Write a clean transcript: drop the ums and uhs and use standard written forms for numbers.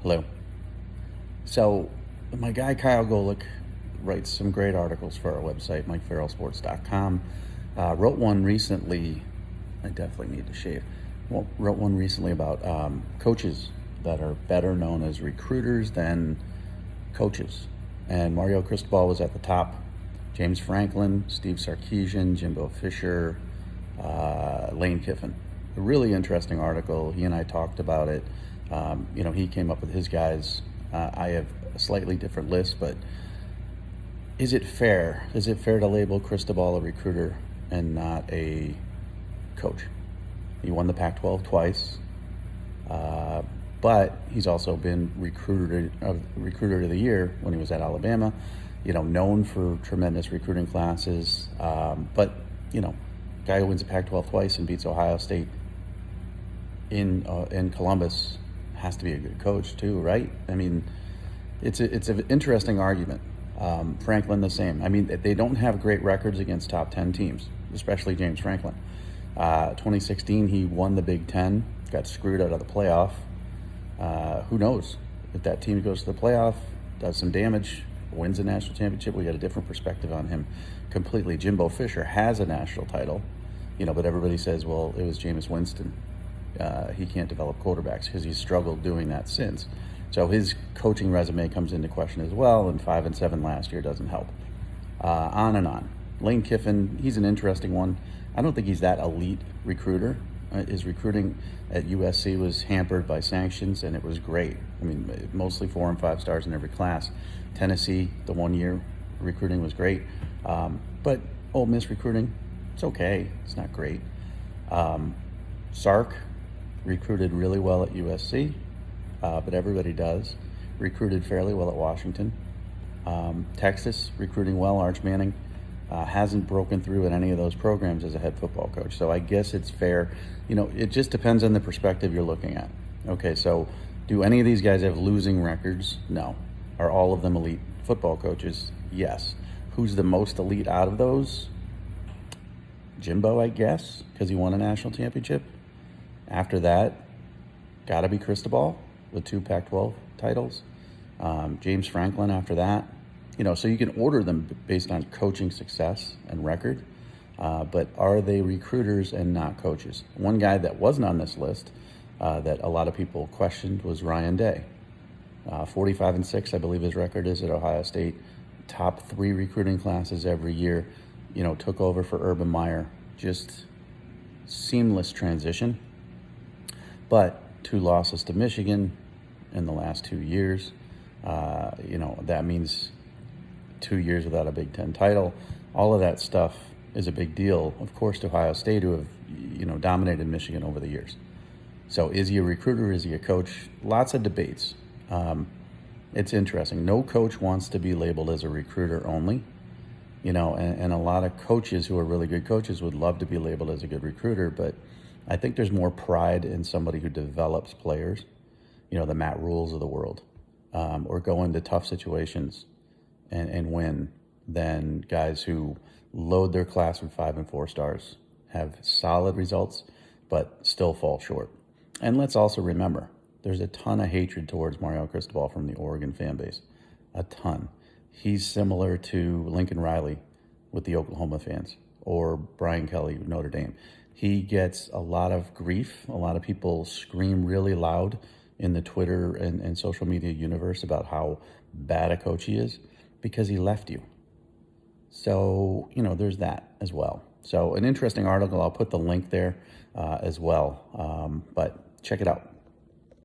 Hello. So, my guy Kyle Golick writes some great articles for our website, MikeFarrellSports.com. Wrote one recently. I definitely need to shave. Well, wrote one recently about coaches that are better known as recruiters than coaches. And Mario Cristobal was at the top. James Franklin, Steve Sarkisian, Jimbo Fisher, Lane Kiffin. A really interesting article. He and I talked about it. He came up with his guys. I have a slightly different list, but is it fair? Is it fair to label Cristobal a recruiter and not a coach? He won the Pac-12 twice, but he's also been recruiter of the year when he was at Alabama. Known for tremendous recruiting classes, but guy who wins the Pac-12 twice and beats Ohio State in Columbus has to be a good coach too, right? I mean, it's an interesting argument. Franklin the same. I mean, they don't have great records against top 10 teams, especially James Franklin. 2016, he won the Big Ten, got screwed out of the playoff. Who knows? If that team goes to the playoff, does some damage, wins a national championship, we got a different perspective on him completely. Jimbo Fisher has a national title, but everybody says, well, it was Jameis Winston. He can't develop quarterbacks because he's struggled doing that since. So his coaching resume comes into question as well, and 5-7 last year doesn't help. On and on. Lane Kiffin, he's an interesting one. I don't think he's that elite recruiter. His recruiting at USC was hampered by sanctions, and it was great. I mean, mostly 4 and 5 stars in every class. Tennessee, the 1 year recruiting was great. But Ole Miss recruiting, it's okay. It's not great. Sark recruited really well at USC, but everybody does. Recruited fairly well at Washington. Texas, recruiting well. Arch Manning hasn't broken through in any of those programs as a head football coach. So I guess it's fair. It just depends on the perspective you're looking at. Okay, so do any of these guys have losing records? No. Are all of them elite football coaches? Yes. Who's the most elite out of those? Jimbo, I guess, because he won a national championship. After that, got to be Cristobal with 2 Pac-12 titles. James Franklin after that. So you can order them based on coaching success and record, but are they recruiters and not coaches? One guy that wasn't on this list that a lot of people questioned was Ryan Day. 45-6, I believe his record is at Ohio State. Top 3 recruiting classes every year. Took over for Urban Meyer. Just seamless transition. But 2 losses to Michigan in the last 2 years. That means 2 years without a Big Ten title. All of that stuff is a big deal, of course, to Ohio State, who have, dominated Michigan over the years. So is he a recruiter? Is he a coach? Lots of debates. It's interesting. No coach wants to be labeled as a recruiter only. And a lot of coaches who are really good coaches would love to be labeled as a good recruiter, but I think there's more pride in somebody who develops players, the Matt Rules of the world, or go into tough situations and win, than guys who load their class with 5 and 4 stars, have solid results, but still fall short. And let's also remember, there's a ton of hatred towards Mario Cristobal from the Oregon fan base. A ton. He's similar to Lincoln Riley with the Oklahoma fans, or Brian Kelly with Notre Dame. He gets a lot of grief. A lot of people scream really loud in the Twitter and social media universe about how bad a coach he is because he left you. So, there's that as well. So an interesting article. I'll put the link there as well. But check it out.